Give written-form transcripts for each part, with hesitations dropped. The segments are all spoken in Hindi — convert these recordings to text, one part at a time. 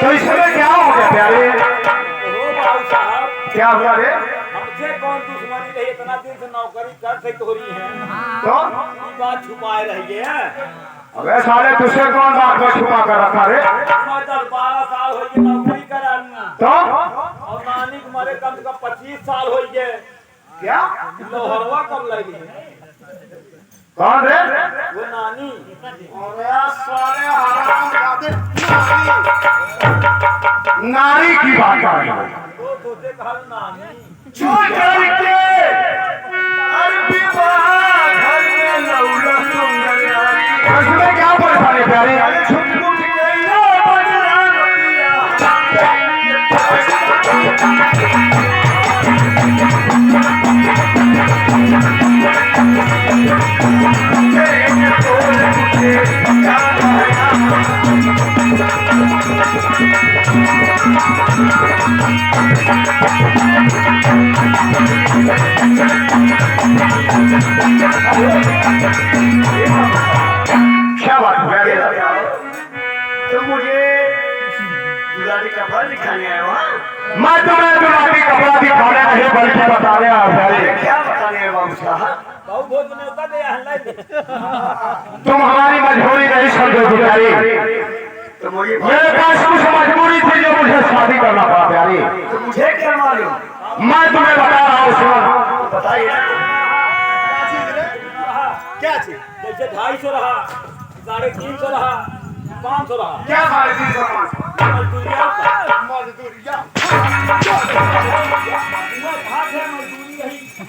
तो इसमें क्या हो गया प्यारे? क्या हुआ रे? हमसे कौन दुश्मनी रही? इतना दिन से नौकरी कर से तोरी है तो बात छुपाए रही है। अबे साले तुझसे कौन बात को छुपा कर रखा रे? 10-12 साल हो गए नौकरी करा तो और नानी के मारे कम से कम 25 साल हो गए। क्या लोहरवा कब लगी? कौन रे? वो नानी। अरे साले हरामजादे नारी की बात कर रहा है। तो दूसरे कहा नानी चोर करके अरे विवाह घर में लौला सुंदर नारी। इसमें क्या परेशानी प्यारी? अरे छुट गई ना बदला क्या बात है? तो मुझे गुलाबी कपड़ा दिखाने आया हो? मैं तुम्हें गुलाबी कपड़ा दिखाने नहीं बल्कि बताने आया। क्या बताने आया बाबू साहब? बहुत भोज में होता दे हल्ला तुम हमारी मजबूरी नहीं समझो प्यारी। तो मुझे मेरे पास कुछ मजबूरी थी जो मुझे शादी करना पड़ा प्यारी। तो मुझे क्या मालूम? मैं तुम्हें बता रहा हूँ सुन। बताइए क्या चीज? जैसे 250 रहा, 350 रहा, 500 रहा। क्या 350? मजदूरिया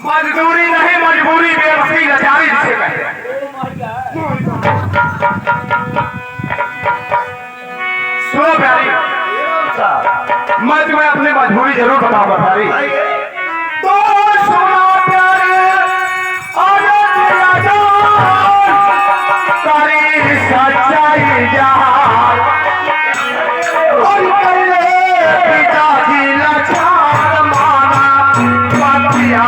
मजदूरी नहीं मजबूरी बेबसी लाचारी जिसे कहते हैं। सुनो प्यारी, मैं तुम्हें अपनी मजबूरी जरूर बताऊंगा प्यारी। तो सुनो प्यारे, करी सच्चाई जहां और कले पिताजी लाचार माना पतिया।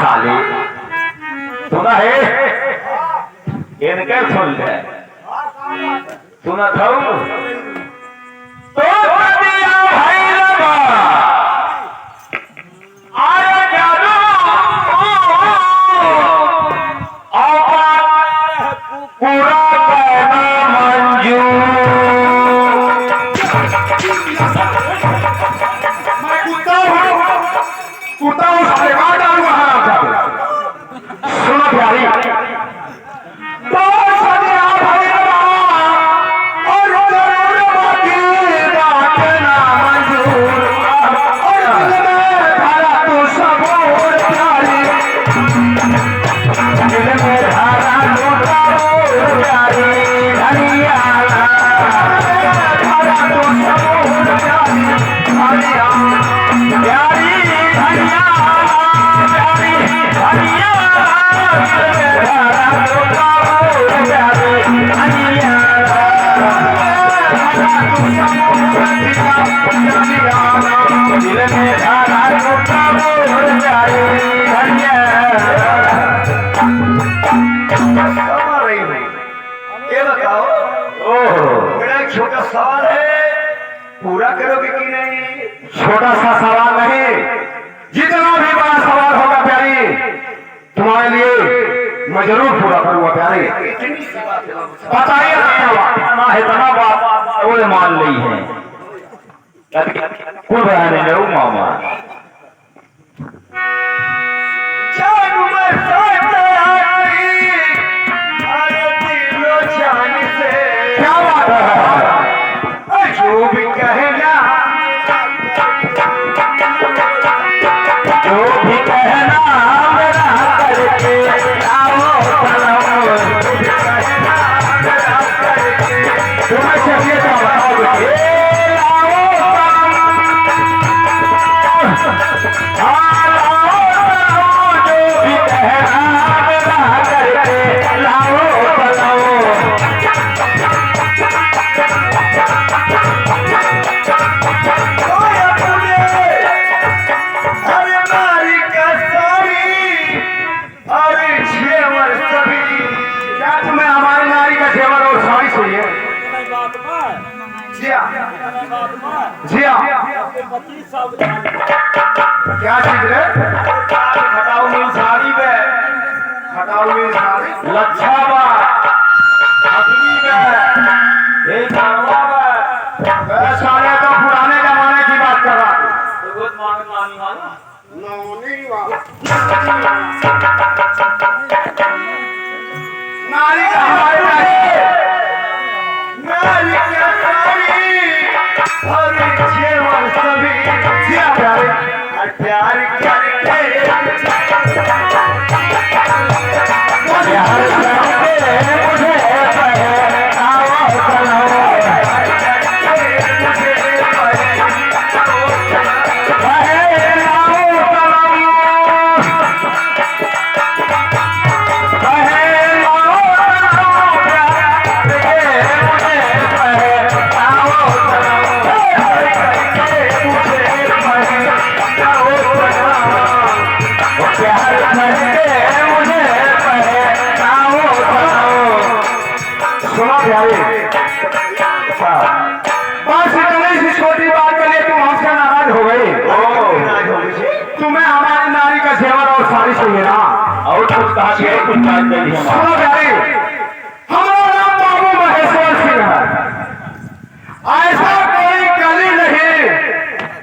साले सुना है इनके सुन ले सुना था तो दिया भाई लगा आया जादू पूरा कहना मंजूर। मैं कुत्ता हूँ साले मार डालू सुनो प्यारी। तो सदिया भाई और जरूर बाकी बात ना मंजूर और दिल में धारा तू सबूर प्यारी। दिल में धारा तू सबूर प्यारी धनिया धारा तू सबूर प्यारी धनिया प्यारी धनिया प्यारी धनिया छोटा सवाल है, पूरा करोगे कि नहीं? छोटा सा सवाल नहीं, जितना भी बड़ा सवाल होगा प्यारी तुम्हारे लिए मैं जरूर पूरा करूंगा प्यारी। बताइए है इतना बात वो मान ली है। कोई बड़ा नहीं लो मामा जान में सोचता आती, अरे दिलो जान से। क्या बात है जो भी कहना, जो भी कहना मेरा करके आओ चलो तुम्हें चाहिए तो बताओ जो भी कहना मेरा करके लाओ चलो अरे मारी का साड़ी, अरे जेवर सभी। क्या तुम्हें हमारी नारी का जेवर और साड़ी चाहिए जिया जी हाँ 25 साल का क्या चीज रे खटाऊ में साड़ी पे, खटाऊ में साड़ी लच्छा बा असली पे, ये नावा पे। साले तो पुराने जमाने की बात कर रहा है बहुत मानी माना नारी का हमारे चाहिए नारी का साड़ी, अरे जेवर सभी। जी हाँ प्यारे प्यार करके प्यार करके मुझे पहनाओ चलो सुनो प्यारे बस इतनी सी छोटी बात के लिए तुम हमसे नाराज हो गई तुम्हें हमारी नारी का जेवर और साड़ी चाहिए ना और कुछ कहा कि कुछ बात नहीं है। सुनो प्यारे हमारा नाम बाबू महेश्वर सिंह है ऐसा कोई गली नहीं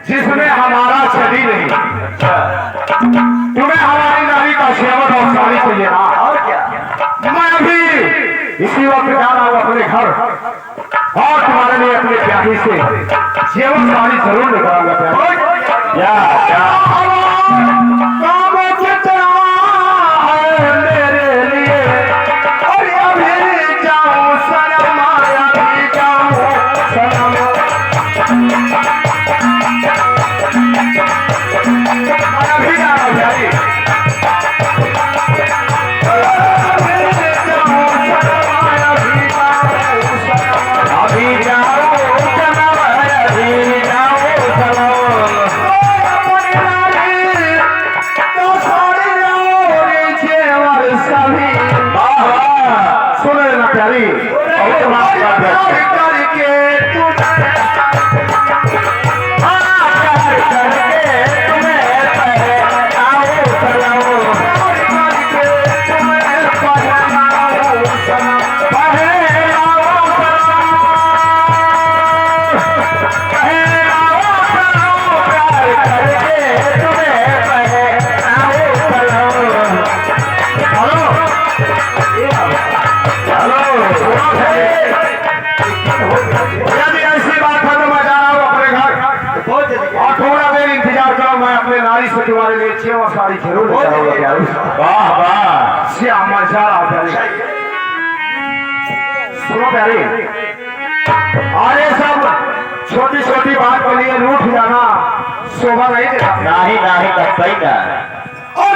जिसमें हमारा छवि नहीं तुम्हें हमारी नारी का जेवर और साड़ी चाहिए ना और क्या मैं अभी इसी वक्त जा रहा हूँ अपने घर और तुम्हारे लिए अपने प्यारी से जेवर साड़ी जरूर निकालूंगा प्यारी क्या क्या काम कितना है मेरे लिए और अभी जाऊं सनम अभी जाऊं सनम मैं अभी जा रहा हूँ प्यारी अभी जाओ चलो अभी जाओ चलो तो साड़ी और जेवर सभी सुन लेना प्यारी और करके यदि ऐसी बात है तो मैं जा रहा हूँ अपने घर और थोड़ा देर इंतजार करो मैं अपने नारी से तुम्हारे लिए जेवर साड़ी जरूर निकालूंगा प्यारी वाह वाह श्याम मजा आ प्यारी सुनो प्यारी अरे सब छोटी छोटी बात के लिए रूठ जाना शोभा नहीं देता नहीं नहीं करता ही ना और